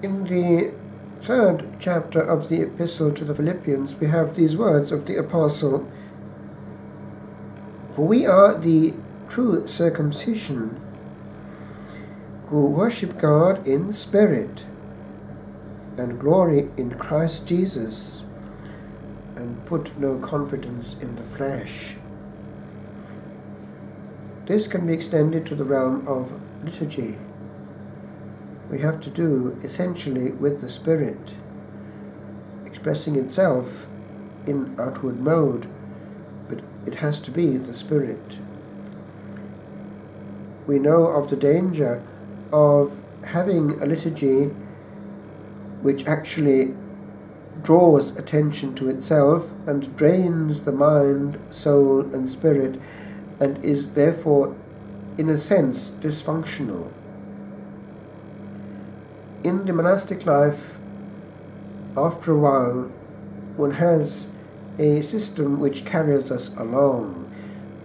In the third chapter of the Epistle to the Philippians, we have these words of the Apostle: "For we are the true circumcision, who worship God in spirit, and glory in Christ Jesus, and put no confidence in the flesh." This can be extended to the realm of liturgy. We have to do essentially with the Spirit, expressing itself in outward mode, but it has to be the Spirit. We know of the danger of having a liturgy which actually draws attention to itself and drains the mind, soul and spirit, and is therefore, in a sense, dysfunctional. In the monastic life, after a while, one has a system which carries us along,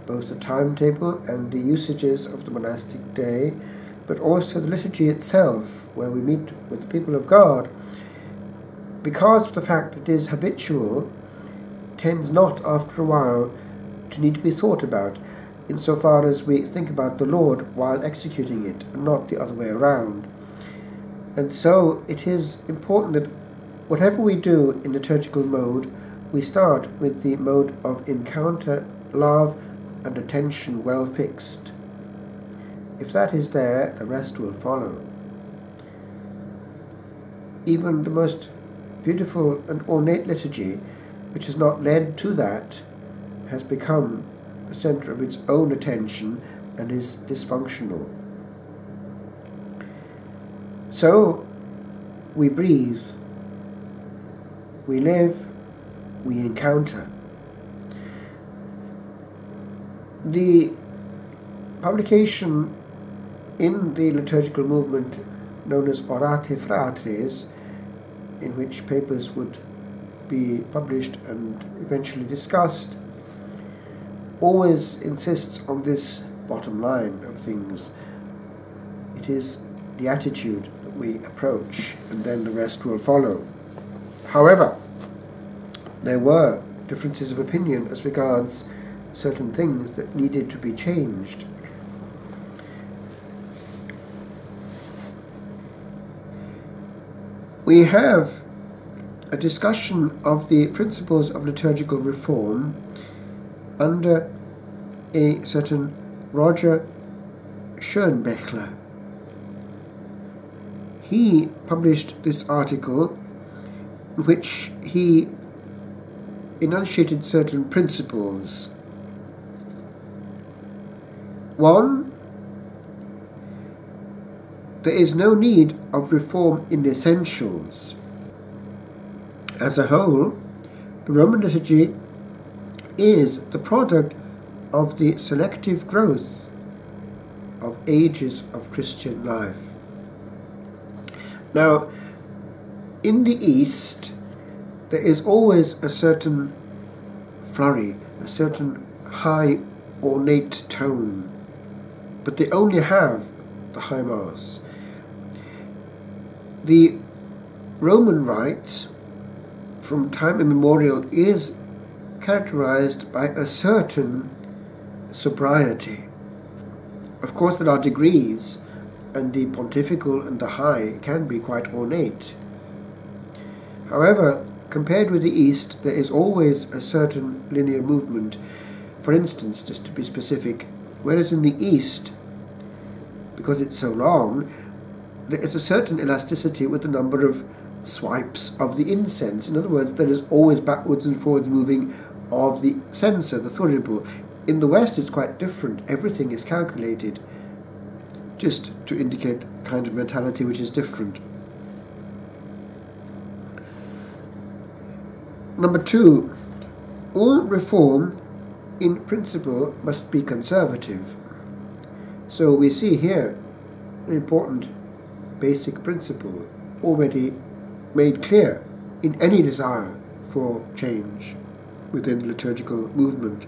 both the timetable and the usages of the monastic day, but also the liturgy itself, where we meet with the people of God. Because of the fact that it is habitual, tends not, after a while, to need to be thought about, insofar as we think about the Lord while executing it, and not the other way around. And so it is important that whatever we do in liturgical mode, we start with the mode of encounter, love, and attention well fixed. If that is there, the rest will follow. Even the most beautiful and ornate liturgy, which has not led to that, has become the centre of its own attention and is dysfunctional. So, we breathe, we live, we encounter. The publication in the liturgical movement known as Orate Fratres, in which papers would be published and eventually discussed, always insists on this bottom line of things. It is the attitude that we approach, and then the rest will follow. However, there were differences of opinion as regards certain things that needed to be changed. We have a discussion of the principles of liturgical reform under a certain Roger Schoenbechler. He published this article in which he enunciated certain principles. One, there is no need of reform in the essentials. As a whole, the Roman liturgy is the product of the selective growth of ages of Christian life. Now, in the East, there is always a certain flurry, a certain high ornate tone, but they only have the High Mass. The Roman Rite, from time immemorial, is characterized by a certain sobriety. Of course, there are degrees, and the pontifical and the high can be quite ornate. However, compared with the East, there is always a certain linear movement. For instance, just to be specific, whereas in the East, because it's so long, there is a certain elasticity with the number of swipes of the incense. In other words, there is always backwards and forwards moving of the censer, the thurible. In the West, it's quite different. Everything is calculated, just to indicate a kind of mentality which is different. Number two, all reform in principle must be conservative. So we see here an important basic principle already made clear in any desire for change within the liturgical movement.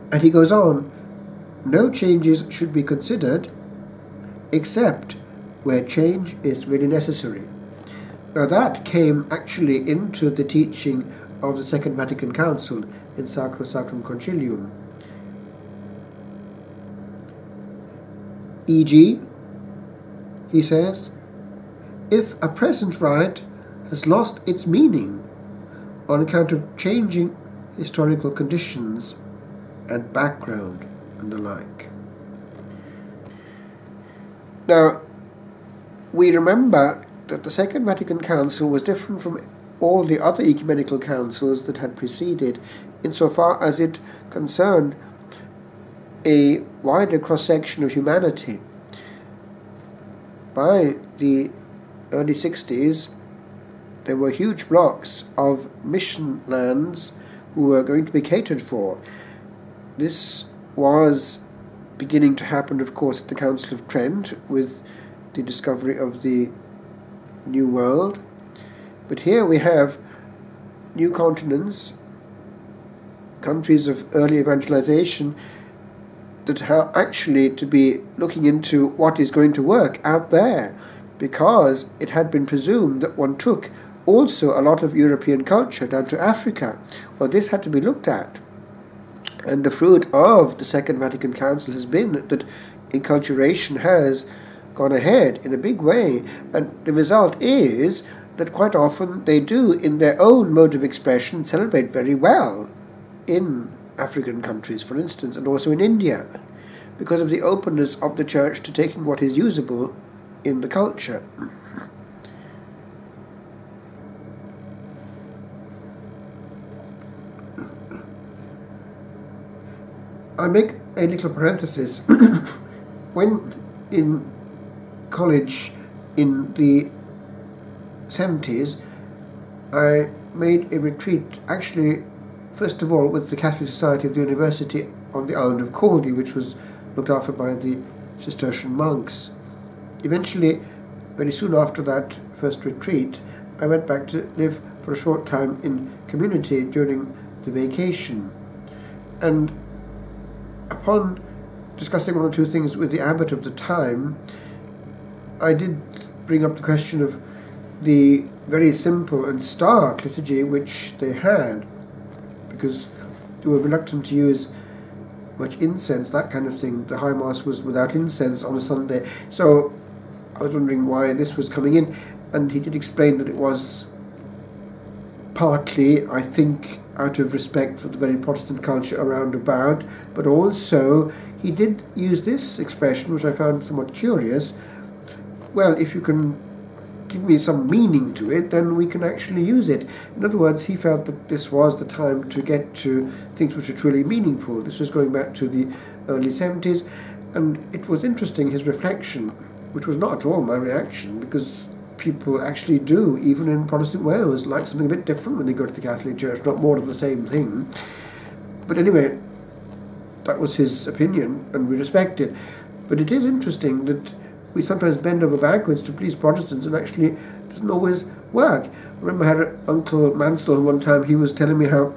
And he goes on, no changes should be considered except where change is really necessary. Now that came actually into the teaching of the Second Vatican Council in Sacro Sacrum Concilium. E.g., he says, if a present rite has lost its meaning on account of changing historical conditions and background and the like. Now, we remember that the Second Vatican Council was different from all the other ecumenical councils that had preceded insofar as it concerned a wider cross-section of humanity. By the early 60s, there were huge blocks of mission lands who were going to be catered for. This was beginning to happen, of course, at the Council of Trent with the discovery of the New World. But here we have new continents, countries of early evangelization, that are actually to be looking into what is going to work out there, because it had been presumed that one took also a lot of European culture down to Africa. Well, this had to be looked at. And the fruit of the Second Vatican Council has been that enculturation has gone ahead in a big way, and the result is that quite often they do, in their own mode of expression, celebrate very well in African countries, for instance, and also in India, because of the openness of the Church to taking what is usable in the culture. I make a little parenthesis. When in college in the 70s, I made a retreat, actually, first of all, with the Catholic Society of the University on the island of Caldy, which was looked after by the Cistercian monks. Eventually, very soon after that first retreat, I went back to live for a short time in community during the vacation. And upon discussing one or two things with the abbot of the time, I did bring up the question of the very simple and stark liturgy which they had, because they were reluctant to use much incense, that kind of thing. The High Mass was without incense on a Sunday. So I was wondering why this was coming in, and he did explain that it was partly, I think, out of respect for the very Protestant culture around about, but also he did use this expression, which I found somewhat curious. Well, if you can give me some meaning to it, then we can actually use it. In other words, he felt that this was the time to get to things which are truly meaningful. This was going back to the early 70s, and it was interesting, his reflection, which was not at all my reaction, because people actually do, even in Protestant Wales, like something a bit different when they go to the Catholic Church, not more of the same thing. But anyway, that was his opinion, and we respect it. But it is interesting that we sometimes bend over backwards to please Protestants, and actually it doesn't always work. I remember I had Uncle Mansell one time, he was telling me how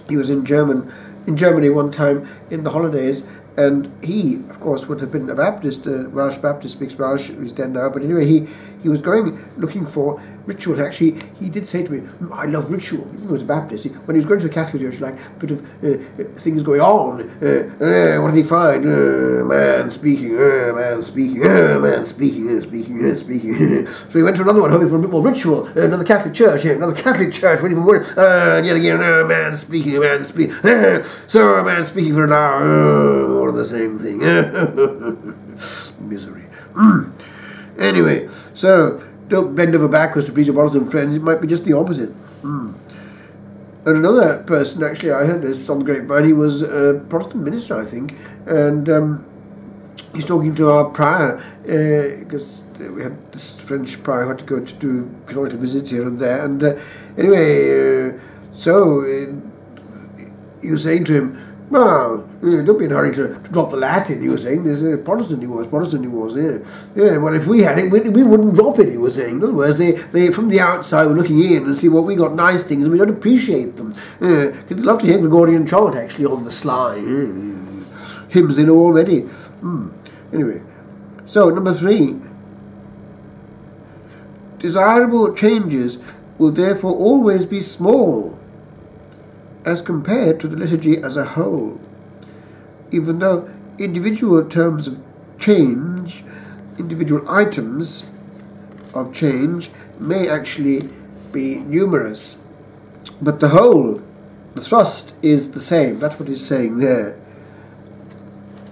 he was in Germany one time in the holidays, and he, of course, would have been a Baptist, Welsh Baptist, speaks Welsh, he's dead now, but anyway, he was going, looking for ritual. Actually, he did say to me, I love ritual. He was a Baptist. When he was going to the Catholic Church, like, a bit of things going on. What did he find? Man speaking, man speaking, man speaking, speaking. So he went to another one, hoping for a bit more ritual. Another Catholic Church, another Catholic Church, waiting for more. And yet again, man speaking, man speaking. So a man speaking for an hour, more of the same thing. Misery. Anyway, so don't bend over backwards to please your Protestant friends. It might be just the opposite. And another person, actually, I heard this on the grapevine. He was a Protestant minister, I think, and he's talking to our prior, because we had this French prior who had to go to do canonical visits here and there. And anyway, so he was saying to him, well, don't be in a hurry to drop the Latin, he was saying. There's a Protestant he was, yeah. Well, if we had it, we wouldn't drop it, he was saying. In other words, they from the outside were looking in and see, well, we got nice things and we don't appreciate them. Because they'd love to hear Gregorian chant, actually, on the sly. Hymns they know already. Anyway, so number 3, Desirable changes will therefore always be small as compared to the liturgy as a whole, even though individual terms of change, individual items of change may actually be numerous. But the whole, the thrust is the same. That's what he's saying there.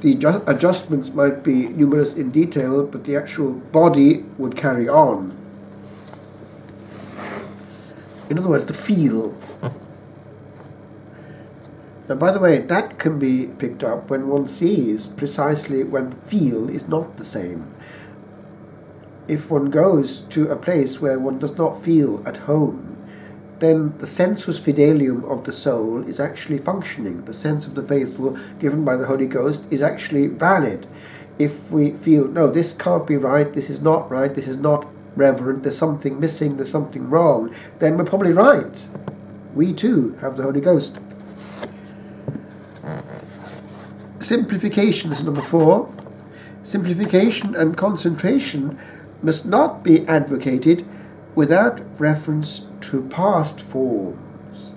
The adjustments might be numerous in detail, but the actual body would carry on. In other words, the feel. Now, by the way, that can be picked up when one sees precisely when the feel is not the same. If one goes to a place where one does not feel at home, then the sensus fidelium of the soul is actually functioning. The sense of the faithful given by the Holy Ghost is actually valid. If we feel, no, this can't be right, this is not right, this is not reverent, there's something missing, there's something wrong, then we're probably right. We too have the Holy Ghost. Simplification is number 4. Simplification and concentration must not be advocated without reference to past forms.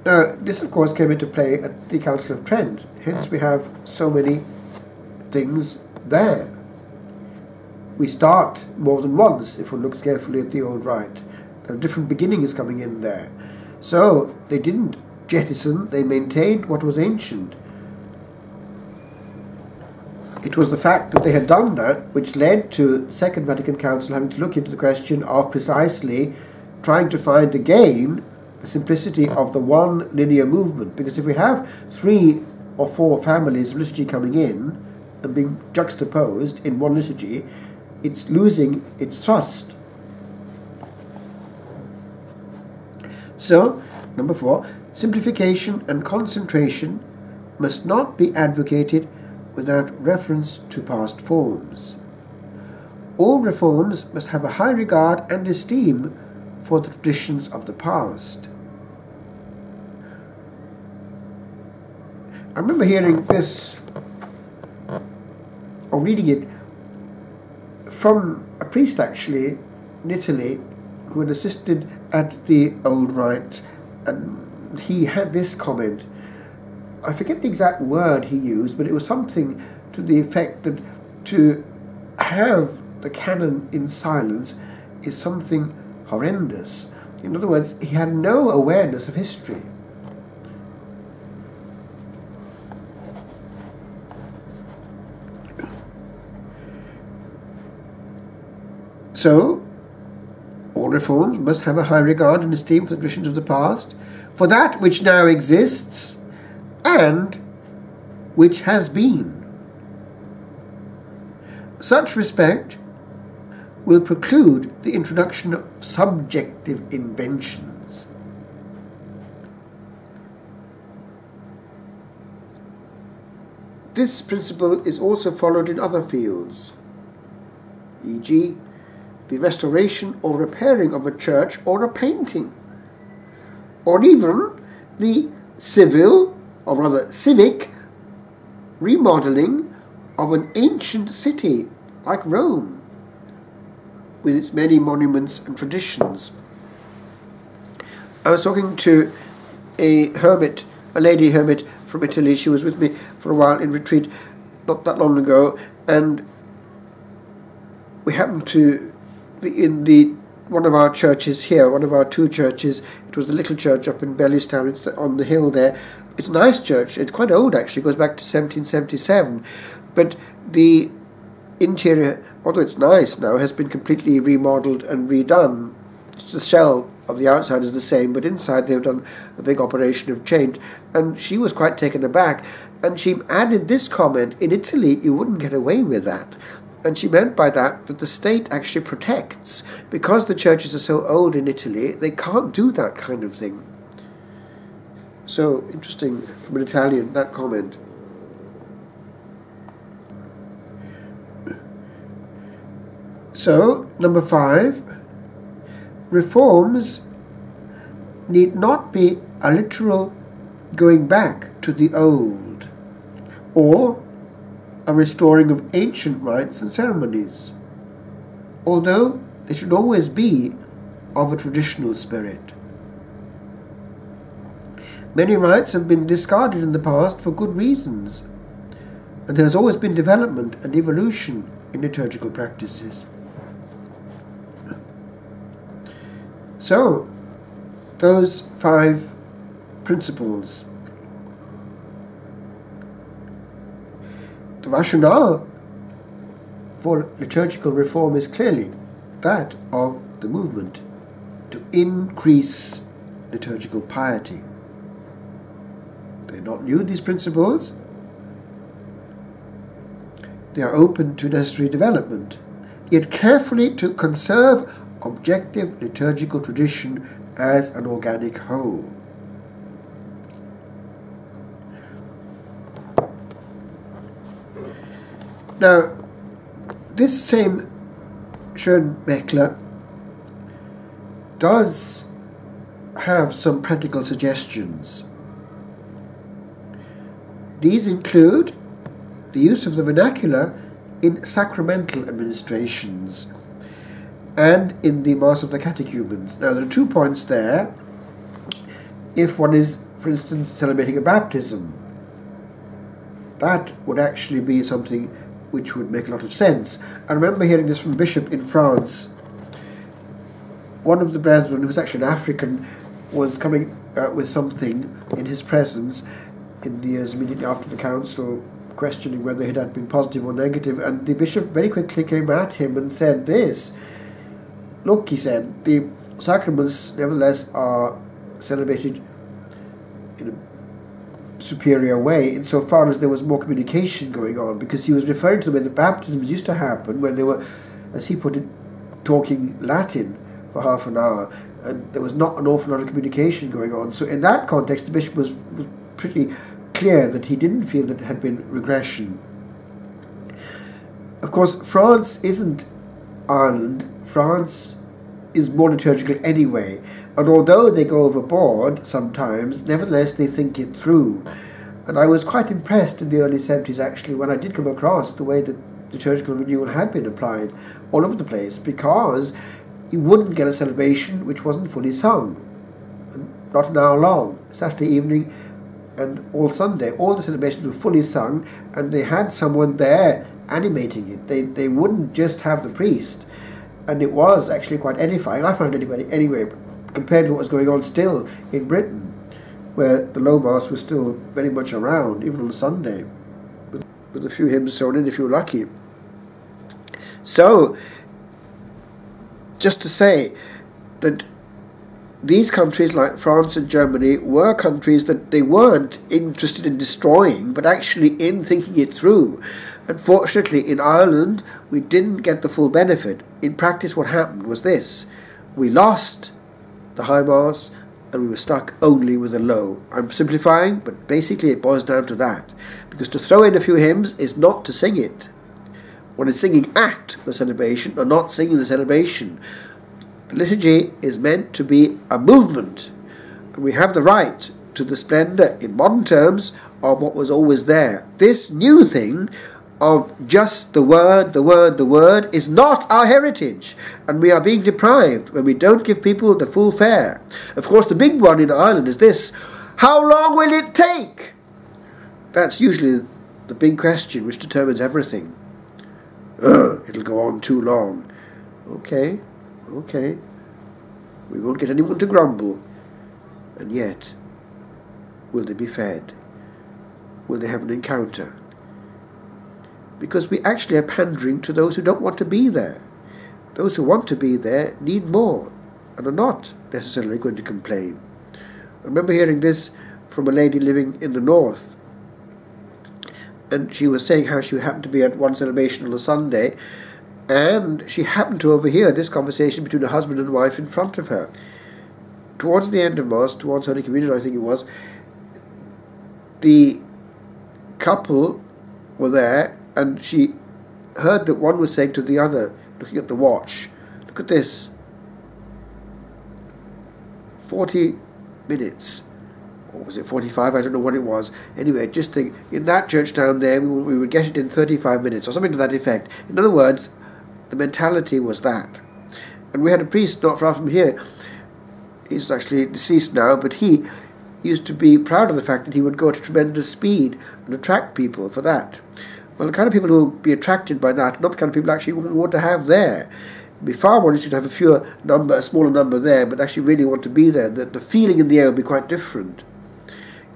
Now, this of course came into play at the Council of Trent, hence we have so many things there. We start more than once if one looks carefully at the old rite. There are different beginnings coming in there. So they didn't jettison, they maintained what was ancient. It was the fact that they had done that which led to the Second Vatican Council having to look into the question of precisely trying to find again the simplicity of the one linear movement. Because if we have 3 or 4 families of liturgy coming in and being juxtaposed in one liturgy, it's losing its thrust. So, number 4, simplification and concentration must not be advocated without reference to past forms. All reforms must have a high regard and esteem for the traditions of the past. I remember hearing this, or reading it, from a priest actually in Italy who had assisted at the old rite, and he had this comment. I forget the exact word he used, but it was something to the effect that to have the canon in silence is something horrendous. In other words, he had no awareness of history. So, all reforms must have a high regard and esteem for the traditions of the past, for that which now exists, and which has been. Such respect will preclude the introduction of subjective inventions. This principle is also followed in other fields, e.g., the restoration or repairing of a church or a painting, or even the civil, or rather civic, remodeling of an ancient city like Rome, with its many monuments and traditions. I was talking to a hermit, a lady hermit from Italy. She was with me for a while in retreat not that long ago, and we happened to be in one of our churches here, one of our 2 churches. It was the little church up in Bellestown. It's on the hill there. It's a nice church. It's quite old, actually. It goes back to 1777. But the interior, although it's nice now, has been completely remodeled and redone. It's the shell of the outside is the same, but inside they've done a big operation of change. And she was quite taken aback. And she added this comment: in Italy, you wouldn't get away with that. And she meant by that the state actually protects. Because the churches are so old in Italy, they can't do that kind of thing. So, interesting from an Italian, that comment. So, number 5, reforms need not be a literal going back to the old, or a restoring of ancient rites and ceremonies. although they should always be of a traditional spirit. Many rites have been discarded in the past for good reasons, and there has always been development and evolution in liturgical practices. So, those 5 principles. The rationale for liturgical reform is clearly that of the movement to increase liturgical piety. They're not new, these principles. They are open to necessary development, yet carefully to conserve objective liturgical tradition as an organic whole. Now, this same Schönbeckler does have some practical suggestions. These include the use of the vernacular in sacramental administrations and in the Mass of the Catechumens. Now, there are 2 points there. If one is, for instance, celebrating a baptism, that would actually be something which would make a lot of sense. I remember hearing this from a bishop in France. One of the brethren, who was actually an African, was coming with something in his presence in the years immediately after the council, questioning whether it had been positive or negative, and the bishop very quickly came at him and said this: look, he said, the sacraments nevertheless are celebrated in a superior way insofar as there was more communication going on, because he was referring to the way the baptisms used to happen when they were, as he put it, talking Latin for half an hour, and there was not an awful lot of communication going on. So in that context, the bishop was pretty clear that he didn't feel that there had been regression. Of course, France isn't Ireland. France is more liturgical anyway, and although they go overboard sometimes, nevertheless they think it through. And I was quite impressed in the early 70s, actually, when I did come across the way that liturgical renewal had been applied all over the place, because you wouldn't get a celebration which wasn't fully sung, not an hour long. Saturday evening and all Sunday, all the celebrations were fully sung, and they had someone there animating it. They wouldn't just have the priest, and it was actually quite edifying. I found it edifying anyway, compared to what was going on still in Britain, where the Low Mass was still very much around, even on a Sunday, with a few hymns thrown in if you were lucky. So, just to say that these countries like France and Germany were countries that they weren't interested in destroying, but actually in thinking it through. Unfortunately, in Ireland, we didn't get the full benefit. In practice, what happened was this: we lost the High Mass, and we were stuck only with the Low. I'm simplifying, but basically it boils down to that. Because to throw in a few hymns is not to sing it. One is singing at the celebration, or not singing the celebration. The liturgy is meant to be a movement, and we have the right to the splendour, in modern terms, of what was always there. This new thing of just the word, the word, the word, is not our heritage, and we are being deprived when we don't give people the full fare. Of course, the big one in Ireland is this: how long will it take? That's usually the big question which determines everything. It'll go on too long. Okay. We won't get anyone to grumble. And yet, will they be fed? Will they have an encounter? Because we actually are pandering to those who don't want to be there. Those who want to be there need more, and are not necessarily going to complain. I remember hearing this from a lady living in the north, and she was saying how she happened to be at one celebration on a Sunday, and she happened to overhear this conversation between a husband and wife in front of her. Towards the end of Mass, towards Holy Communion I think it was, the couple were there, and she heard that one was saying to the other, looking at the watch, look at this, 40 minutes, or was it 45? I don't know what it was. Anyway, just think, in that church down there, we would get it in 35 minutes, or something to that effect. In other words, the mentality was that. And we had a priest not far from here. He's actually deceased now, but he used to be proud of the fact that he would go at tremendous speed and attract people for that. Well, the kind of people who would be attracted by that, not the kind of people actually want to have there. It'd be far more interesting to have a smaller number there, but actually really want to be there. The feeling in the air would be quite different.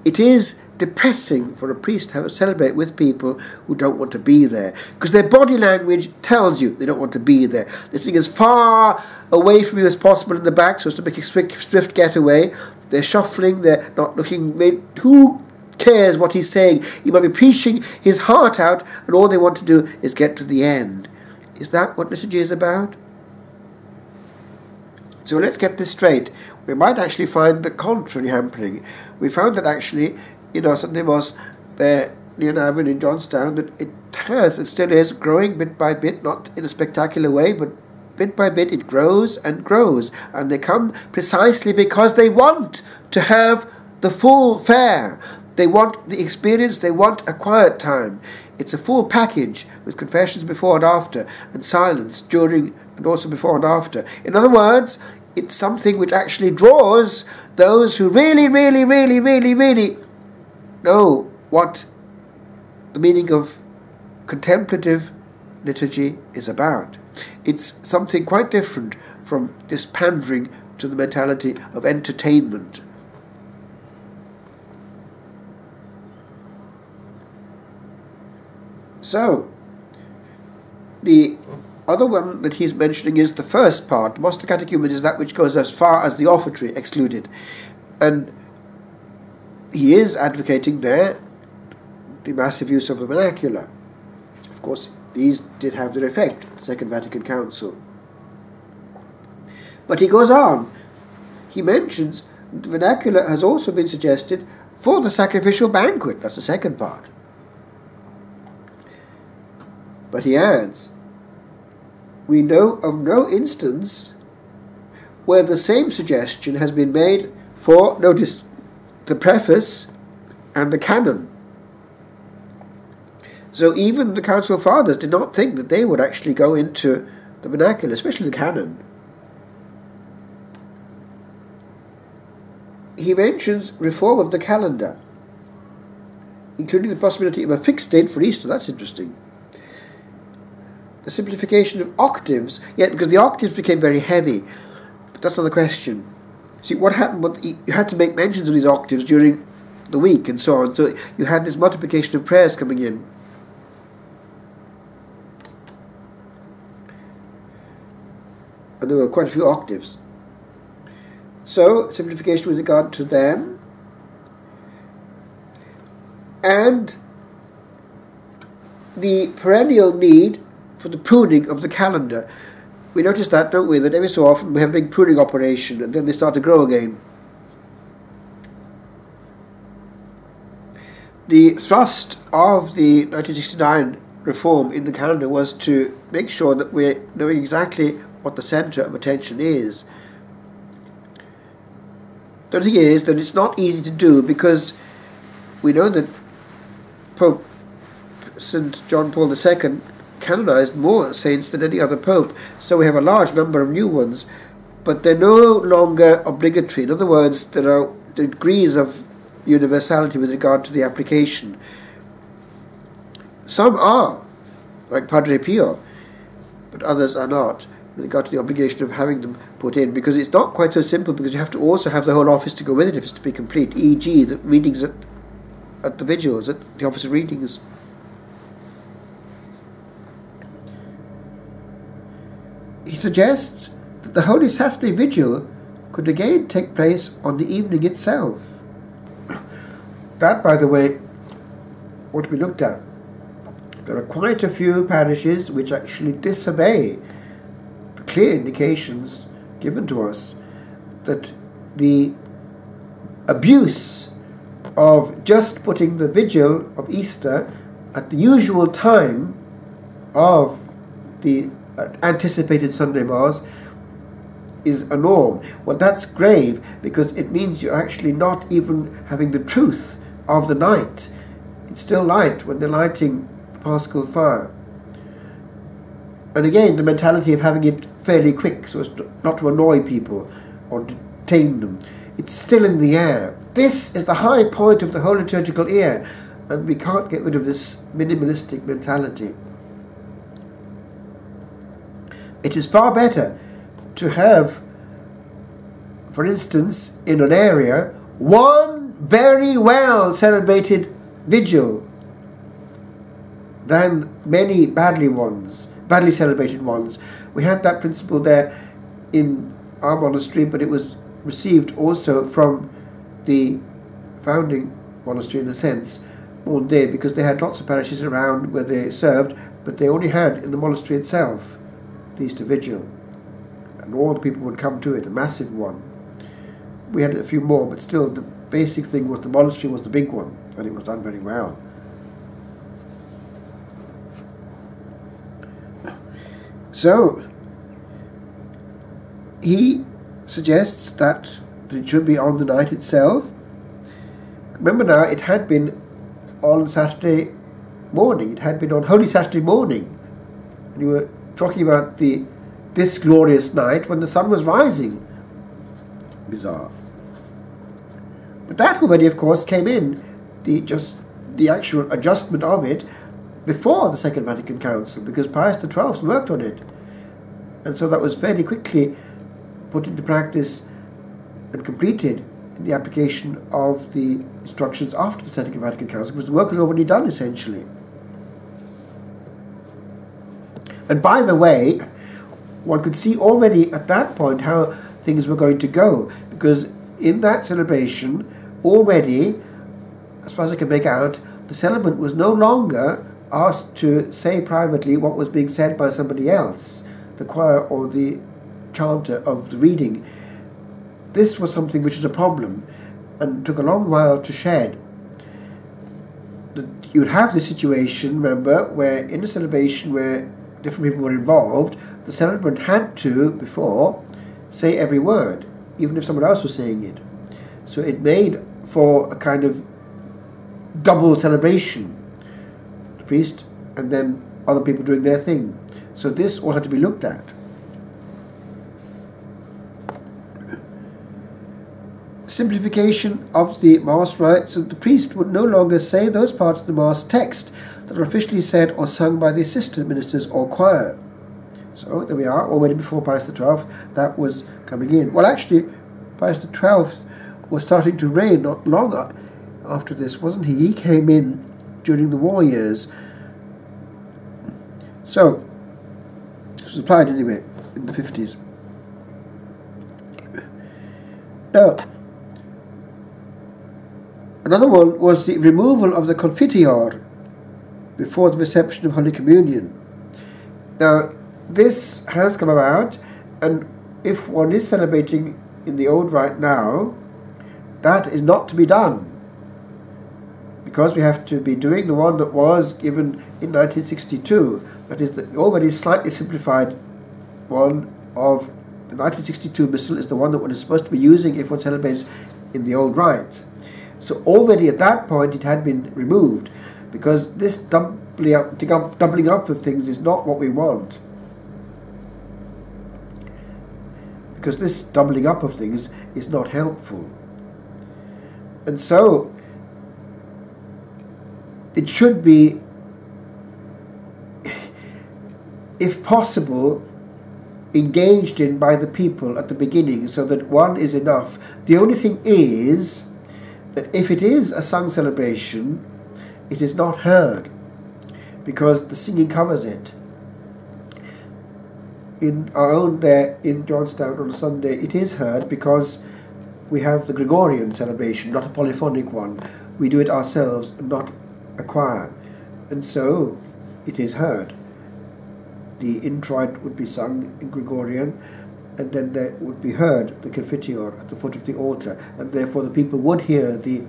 It is depressing for a priest to have to celebrate with people who don't want to be there, because their body language tells you they don't want to be there. They're sitting as far away from you as possible in the back so as to make a swift getaway. They're shuffling, they're not looking. Who cares what he's saying? He might be preaching his heart out, and all they want to do is get to the end. Is that what liturgy is about? So let's get this straight. We might actually find the contrary happening. We found that actually in our Sunday Mass there near Navan in Johnstown, that it still is growing bit by bit, not in a spectacular way, but bit by bit it grows, and they come precisely because they want to have the full fare. They want the experience, they want a quiet time. It's a full package with confessions before and after, and silence during and also before and after. In other words, it's something which actually draws those who really, really, really, really, really know what the meaning of contemplative liturgy is about. It's something quite different from this pandering to the mentality of entertainment. So, the other one that he's mentioning is the first part. The most catechumen is that which goes as far as the offertory excluded. And he is advocating there the massive use of the vernacular. Of course, these did have their effect at the Second Vatican Council. But he goes on. He mentions the vernacular has also been suggested for the sacrificial banquet. That's the second part. But he adds, we know of no instance where the same suggestion has been made for, notice, the preface and the canon. So even the Council Fathers did not think that they would actually go into the vernacular, especially the canon. He mentions reform of the calendar, including the possibility of a fixed date for Easter. That's interesting. The simplification of octaves, because the octaves became very heavy. But that's not the question. See, what happened, you had to make mentions of these octaves during the week and so on. So you had this multiplication of prayers coming in. And there were quite a few octaves. So, simplification with regard to them. And the perennial need for the pruning of the calendar. We notice that, don't we? That every so often we have a big pruning operation and then they start to grow again. The thrust of the 1969 reform in the calendar was to make sure that we're knowing exactly what the centre of attention is. The thing is that it's not easy to do because we know that Pope St. John Paul II canonized more saints than any other pope, so we have a large number of new ones, but they're no longer obligatory. In other words, there are degrees of universality with regard to the application. Some are, like Padre Pio, but others are not, with regard to the obligation of having them put in, because it's not quite so simple, because you have to also have the whole office to go with it if it's to be complete, e.g. the readings at the vigils, at the office of readings. He suggests that the Holy Saturday Vigil could again take place on the evening itself. That, by the way, ought to be looked at. There are quite a few parishes which actually disobey the clear indications given to us that the abuse of just putting the vigil of Easter at the usual time of the anticipated Sunday Mass is a norm. Well, that's grave, because it means you're actually not even having the truth of the night. It's still light when they're lighting the Paschal fire. And again, the mentality of having it fairly quick so as not to annoy people or detain them. It's still in the air. This is the high point of the whole liturgical year, and we can't get rid of this minimalistic mentality. It is far better to have, for instance, in an area, one very well celebrated vigil than many badly celebrated ones. We had that principle there in our monastery, but it was received also from the founding monastery in a sense, Monday, because they had lots of parishes around where they served, but they only had in the monastery itself the Easter Vigil, and all the people would come to it, a massive one. We had a few more, but still the basic thing was the monastery was the big one, and it was done very well. So he suggests that it should be on the night itself. Remember now, it had been on Saturday morning. It had been on Holy Saturday morning. And you were talking about this glorious night when the sun was rising. Bizarre. But that already, of course, came in, the actual adjustment of it, before the Second Vatican Council, because Pius XII worked on it. And so that was fairly quickly put into practice and completed in the application of the instructions after the Second Vatican Council, because the work was already done, essentially. And by the way, one could see already at that point how things were going to go, because in that celebration, already, as far as I can make out, the celebrant was no longer asked to say privately what was being said by somebody else, the choir or the chanter of the reading. This was something which was a problem and took a long while to shed. You'd have this situation, remember, where in a celebration where different people were involved, the celebrant had to, before, say every word, even if someone else was saying it. So it made for a kind of double celebration. The priest and then other people doing their thing. So this all had to be looked at. Simplification of the Mass rites, so the priest would no longer say those parts of the Mass text that are officially said or sung by the assistant ministers or choir. So there we are, already before Pius XII, that was coming in. Well, actually, Pius XII was starting to reign not long after this, wasn't he? He came in during the war years. So, this was applied anyway in the 50s. Now, another one was the removal of the Confiteor before the reception of Holy Communion. Now, this has come about, and if one is celebrating in the old rite now, that is not to be done, because we have to be doing the one that was given in 1962, that is the already slightly simplified one of the 1962 Missal is the one that one is supposed to be using if one celebrates in the old rite. So already at that point it had been removed, because this doubling up of things is not what we want. Because this doubling up of things is not helpful. And so it should be, if possible, engaged in by the people at the beginning, so that one is enough. The only thing is that if it is a sung celebration, it is not heard, because the singing covers it. In our own there in Johnstown on a Sunday, it is heard because we have the Gregorian celebration, not a polyphonic one. We do it ourselves and not a choir, and so it is heard. The introit would be sung in Gregorian, and then there would be heard the Confiteor at the foot of the altar, and therefore the people would hear the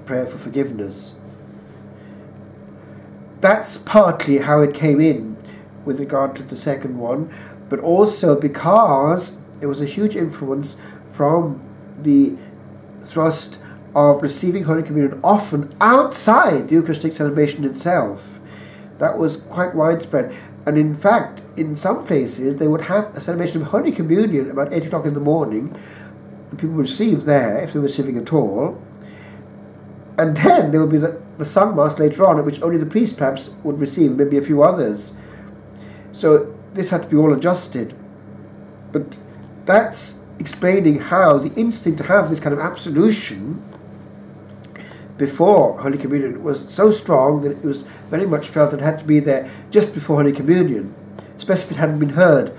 prayer for forgiveness. That's partly how it came in with regard to the second one, but also because there was a huge influence from the thrust of receiving Holy Communion often outside the Eucharistic celebration itself. That was quite widespread. And in fact, in some places, they would have a celebration of Holy Communion about 8 o'clock in the morning. People would receive there, if they were receiving at all. And then there would be the sung Mass later on, at which only the priest perhaps would receive, maybe a few others. So this had to be all adjusted. But that's explaining how the instinct to have this kind of absolution before Holy Communion was so strong that it was very much felt it had to be there just before Holy Communion, especially if it hadn't been heard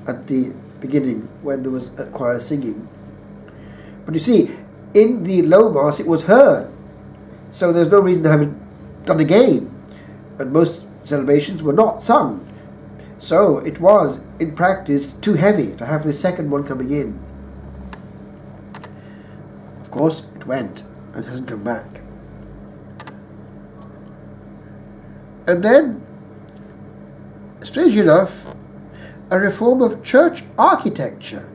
at the beginning when there was a choir singing. But you see, in the low Mass it was heard, so there's no reason to have it done again. And most celebrations were not sung. So it was, in practice, too heavy to have the second one coming in. Of course, it went and hasn't come back. And then, strangely enough, a reform of church architecture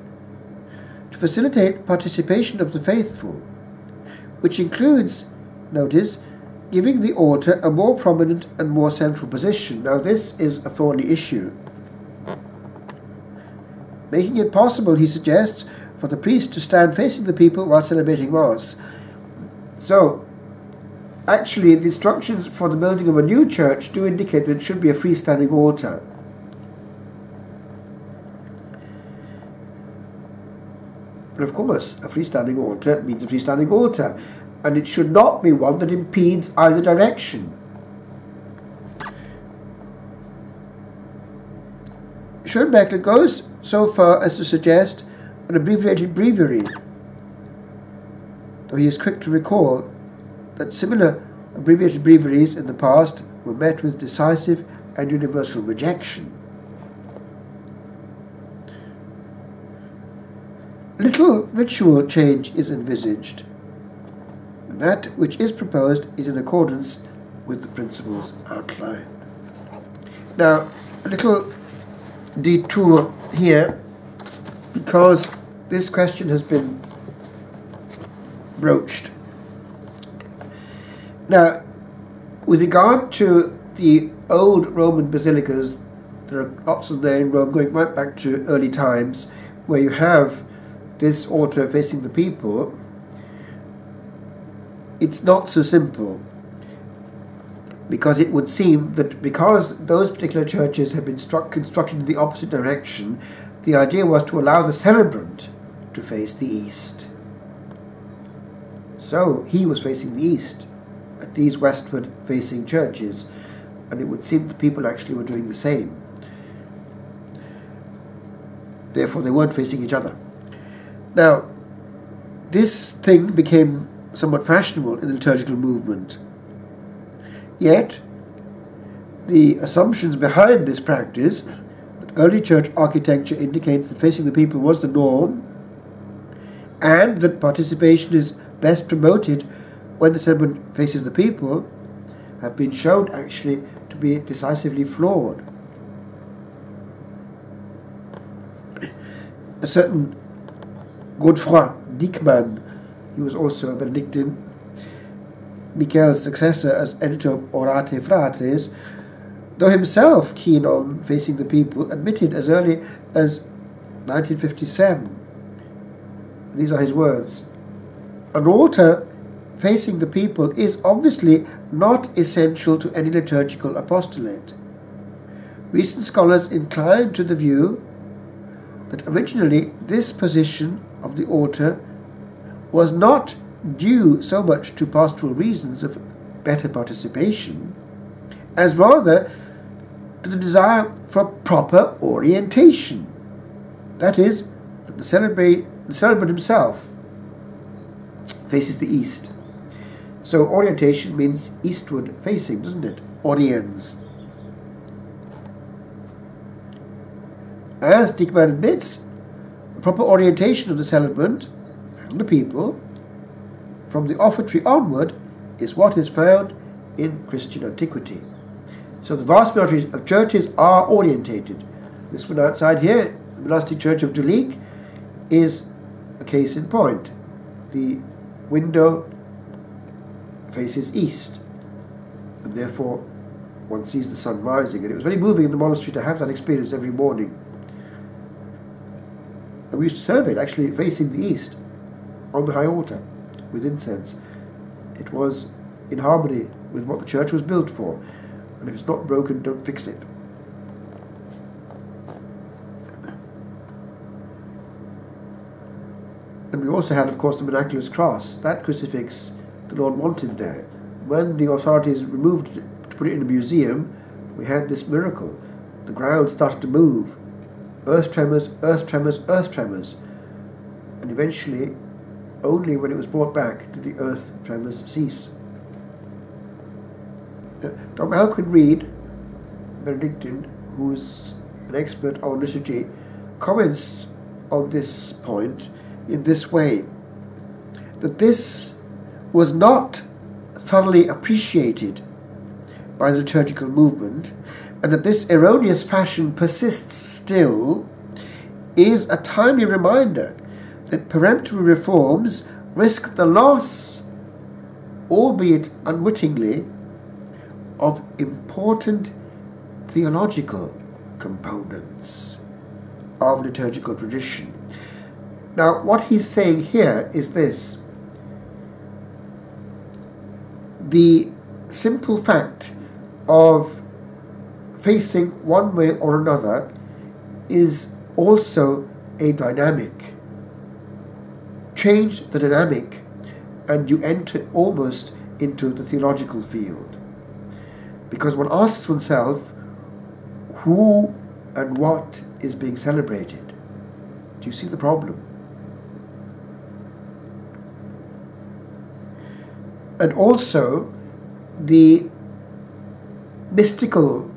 to facilitate participation of the faithful, which includes, notice, giving the altar a more prominent and more central position. Now this is a thorny issue. Making it possible, he suggests, for the priest to stand facing the people while celebrating Mass. So, actually, the instructions for the building of a new church do indicate that it should be a freestanding altar. But of course, a freestanding altar means a freestanding altar, and it should not be one that impedes either direction. Schoenbeckler goes so far as to suggest an abbreviated breviary, though he is quick to recall that similar abbreviated breviaries in the past were met with decisive and universal rejection. Little ritual change is envisaged. That which is proposed is in accordance with the principles outlined. Now, a little detour here, because this question has been broached. Now, with regard to the old Roman basilicas, there are lots of them in Rome going right back to early times, where you have this altar facing the people. It's not so simple, because it would seem that because those particular churches had been constructed in the opposite direction, the idea was to allow the celebrant to face the east. So he was facing the east at these westward facing churches, and it would seem that people actually were doing the same. Therefore they weren't facing each other. Now, this thing became somewhat fashionable in the liturgical movement. Yet, the assumptions behind this practice, that early church architecture indicates that facing the people was the norm, and that participation is best promoted when the celebrant faces the people, have been shown actually to be decisively flawed. A certain Godefroy Dickmann, he was also a Benedictine, Michael's successor as editor of Orate Fratres, though himself keen on facing the people, admitted as early as 1957, these are his words, "An altar facing the people is obviously not essential to any liturgical apostolate. Recent scholars incline to the view that originally this position of the altar was not due so much to pastoral reasons of better participation, as rather to the desire for proper orientation. That is, that the celebrant himself faces the east." So orientation means eastward facing, doesn't it? Oriens. As Dickmann admits, the proper orientation of the celebrant and the people from the offertory onward is what is found in Christian antiquity. So the vast majority of churches are orientated. This one outside here, the monastic church of Dulique, is a case in point. The window faces east, and therefore one sees the sun rising. And it was very moving in the monastery to have that experience every morning. And we used to celebrate actually facing the east on the high altar with incense. It was in harmony with what the church was built for. And if it's not broken, don't fix it. And we also had, of course, the miraculous cross. That crucifix the Lord wanted there. When the authorities removed it to put it in a museum, we had this miracle. The ground started to move. Earth tremors, earth tremors, earth tremors. And eventually, only when it was brought back did the earth tremors cease. Dr. Malcolm Reed, Benedictine, who's an expert on liturgy, comments on this point in this way, that this was not thoroughly appreciated by the liturgical movement, and that this erroneous fashion persists still, is a timely reminder that peremptory reforms risk the loss, albeit unwittingly, of important theological components of liturgical tradition. Now, what he's saying here is this: the simple fact of facing one way or another is also a dynamic. Change the dynamic and you enter almost into the theological field. Because one asks oneself, who and what is being celebrated? Do you see the problem? And also, the mystical,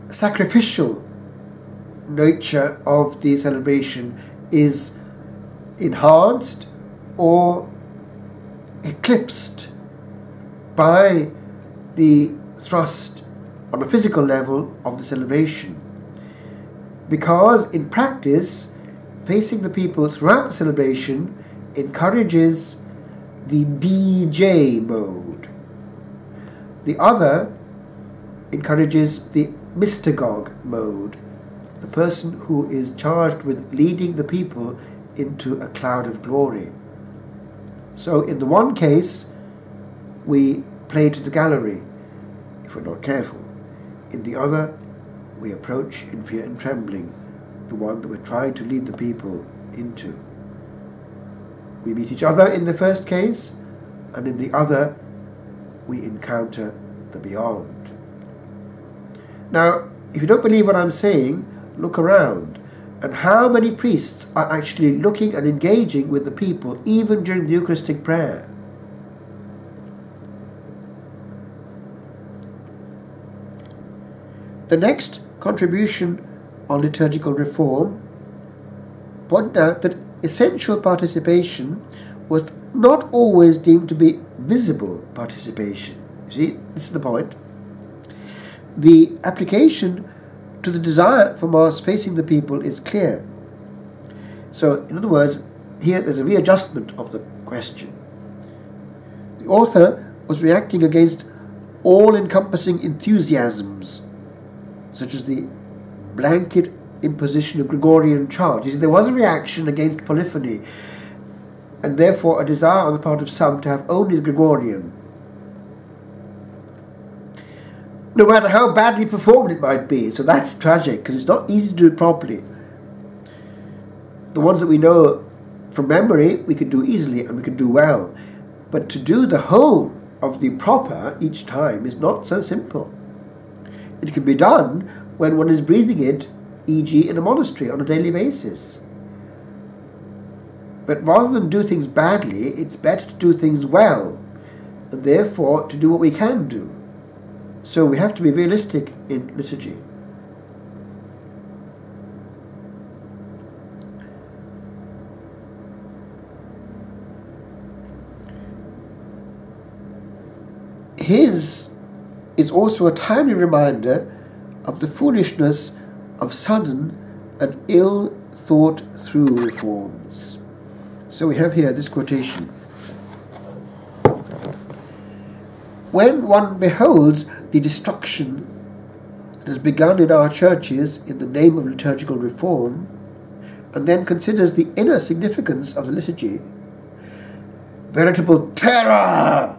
sacrificial nature of the celebration is enhanced or eclipsed by the thrust on a physical level of the celebration. Because in practice, facing the people throughout the celebration encourages the DJ mode. The other encourages the mystagogue mode, the person who is charged with leading the people into a cloud of glory. So in the one case, we play to the gallery, if we're not careful. In the other, we approach in fear and trembling, the one that we're trying to lead the people into. We meet each other in the first case, and in the other, we encounter the beyond. Now, if you don't believe what I'm saying, look around. And how many priests are actually looking and engaging with the people, even during the Eucharistic prayer? The next contribution on liturgical reform pointed out that essential participation was not always deemed to be visible participation. You see, this is the point. The application to the desire for Mass facing the people is clear. So, in other words, here there's a readjustment of the question. The author was reacting against all-encompassing enthusiasms, such as the blanket imposition of Gregorian charge. You see, there was a reaction against polyphony, and therefore a desire on the part of some to have only the Gregorian, no matter how badly performed it might be. So that's tragic, because it's not easy to do it properly. The ones that we know from memory, we can do easily and we can do well. But to do the whole of the proper each time is not so simple. It can be done when one is breathing it, e.g. in a monastery on a daily basis. But rather than do things badly, it's better to do things well, and therefore to do what we can do. So we have to be realistic in liturgy. His is also a timely reminder of the foolishness of sudden and ill-thought-through reforms. So we have here this quotation. When one beholds the destruction has begun in our churches in the name of liturgical reform, and then considers the inner significance of the liturgy, veritable terror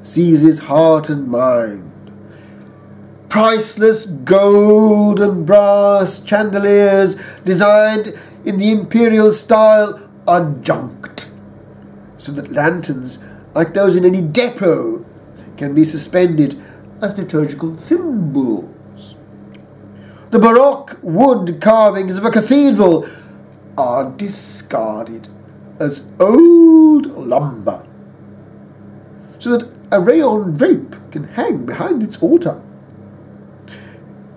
seizes heart and mind. Priceless gold and brass chandeliers designed in the imperial style are junked, so that lanterns like those in any depot can be suspended as liturgical symbols. The Baroque wood carvings of a cathedral are discarded as old lumber, so that a rayon drape can hang behind its altar.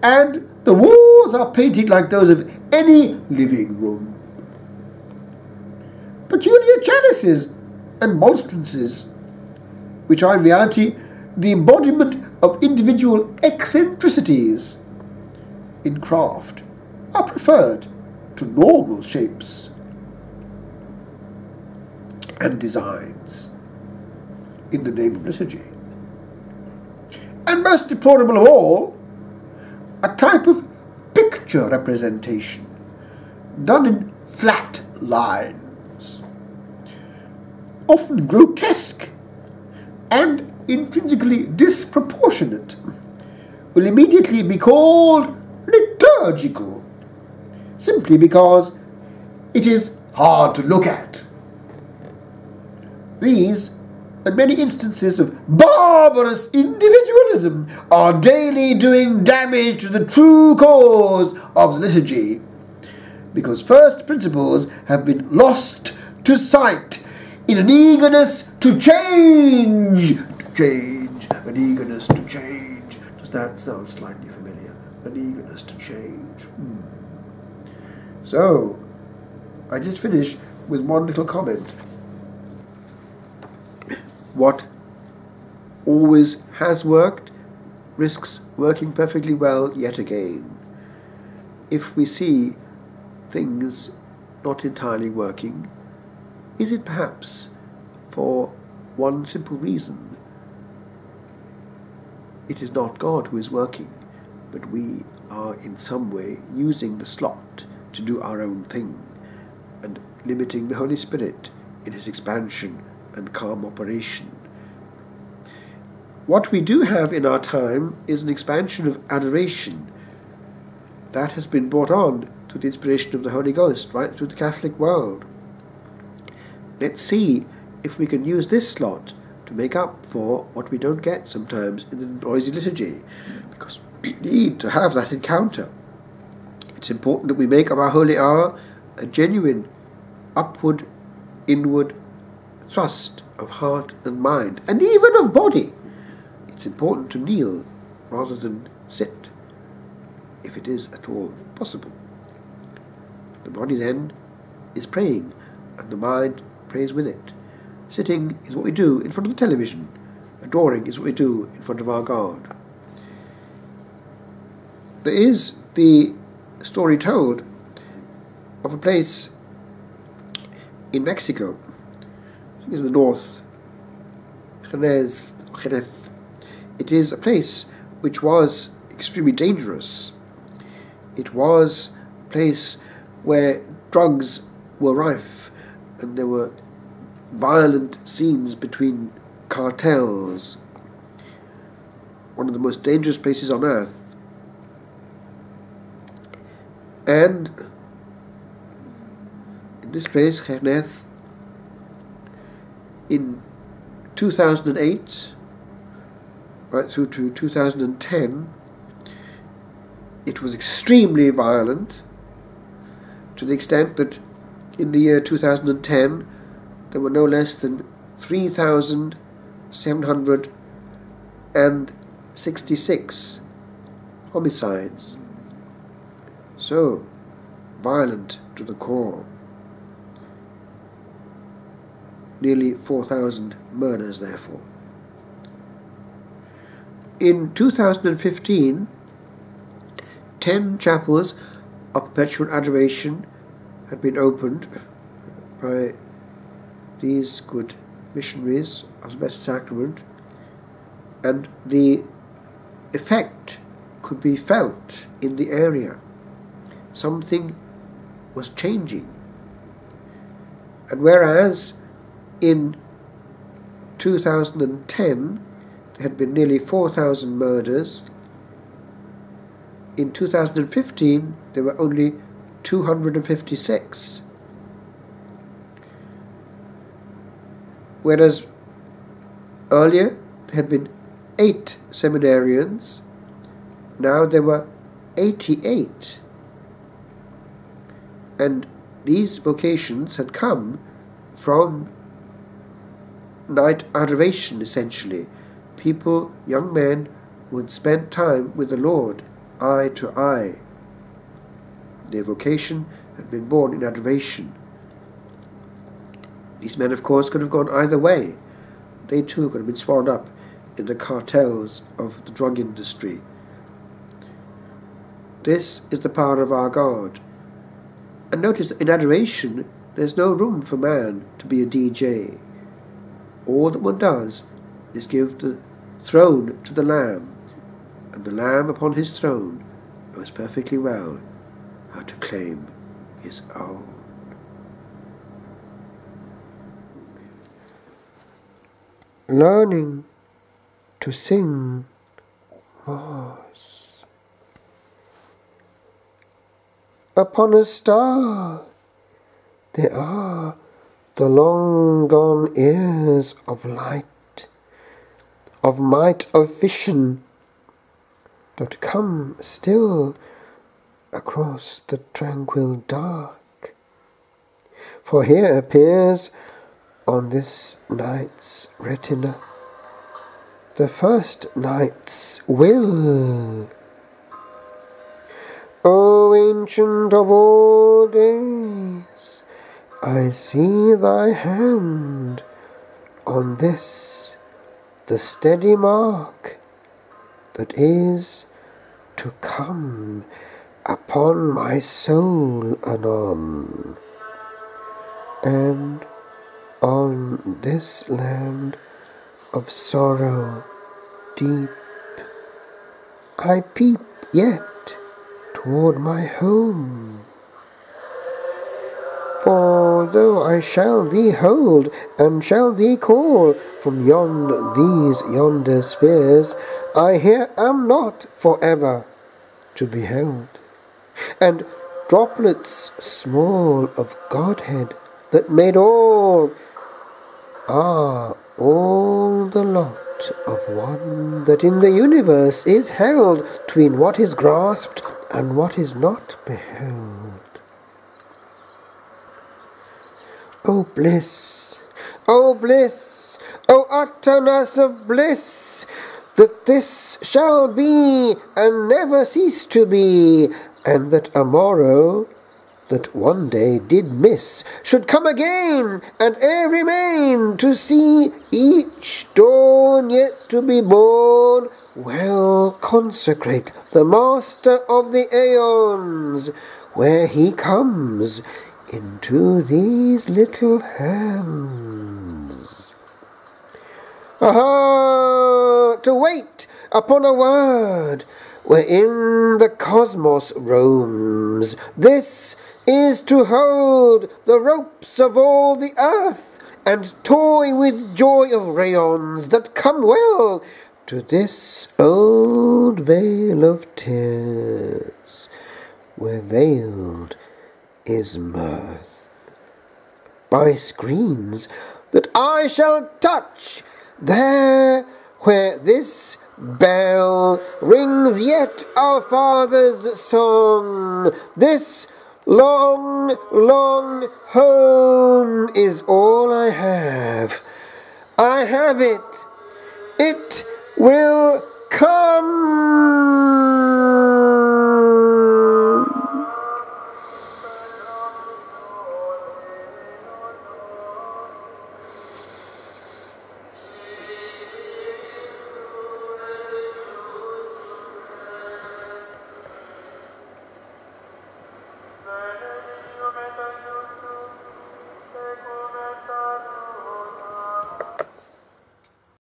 And the walls are painted like those of any living room. Peculiar chalices and monstrances, which are in reality the embodiment of individual eccentricities in craft, are preferred to normal shapes and designs in the name of liturgy. And most deplorable of all, a type of picture representation done in flat lines, often grotesque and intrinsically disproportionate, will immediately be called liturgical, simply because it is hard to look at. These and many instances of barbarous individualism are daily doing damage to the true cause of the liturgy, because first principles have been lost to sight in an eagerness to change. An eagerness to change. Does that sound slightly familiar? An eagerness to change. So, I just finished with one little comment. What always has worked risks working perfectly well yet again. If we see things not entirely working, is it perhaps for one simple reason? It is not God who is working, but we are in some way using the slot to do our own thing and limiting the Holy Spirit in his expansion and calm operation. What we do have in our time is an expansion of adoration that has been brought on through the inspiration of the Holy Ghost right through the Catholic world. Let's see if we can use this slot to make up for what we don't get sometimes in the noisy liturgy, because we need to have that encounter. It's important that we make of our holy hour a genuine upward, inward thrust of heart and mind, and even of body. It's important to kneel rather than sit, if it is at all possible. The body then is praying, and the mind prays with it. Sitting is what we do in front of the television. Adoring is what we do in front of our God. There is the story told of a place in Mexico, I think it's in the north, Jerez. It is a place which was extremely dangerous. It was a place where drugs were rife, and there were violent scenes between cartels. One of the most dangerous places on earth. And in this place, Jerez, in 2008, right through to 2010, it was extremely violent, to the extent that in the year 2010 there were no less than 3,766 homicides. So violent to the core. Nearly 4,000 murders, therefore. In 2015, 10 chapels of perpetual adoration had been opened by these good missionaries of the Blessed Sacrament, and the effect could be felt in the area. Something was changing. And whereas in 2010 there had been nearly 4,000 murders, in 2015 there were only 256. Whereas earlier there had been 8 seminarians, now there were 88. And these vocations had come from night adoration, essentially. People, young men, who had spent time with the Lord, eye to eye. Their vocation had been born in adoration. These men, of course, could have gone either way. They too could have been swallowed up in the cartels of the drug industry. This is the power of our God. And notice that in adoration, there's no room for man to be a DJ. All that one does is give the throne to the Lamb, and the Lamb upon his throne knows perfectly well how to claim his own. Learning to sing was upon a star. There are the long gone ears of light, of might of vision, that come still across the tranquil dark. For here appears on this night's retina the first night's will. O Ancient of all days, I see thy hand on this, the steady mark that is to come upon my soul anon, and on this land of sorrow deep I peep yet toward my home. For though I shall thee hold, and shall thee call from yonder spheres, I here am not for ever to be held. And droplets small of Godhead that made all are all the lot of one that in the universe is held between what is grasped and what is not beheld. O bliss, O bliss, O utterness of bliss, that this shall be and never cease to be, and that a morrow that one day did miss should come again and e'er remain, to see each dawn yet to be born well consecrate the Master of the aeons, where he comes into these little hands. Aha! To wait upon a word wherein the cosmos roams. This is to hold the ropes of all the earth, and toy with joy of rayons that come well to this old vale of tears, where veiled is mirth. By screens that I shall touch, there where this bell rings yet our Father's song, this long, long home is all I have. I have it. It will come.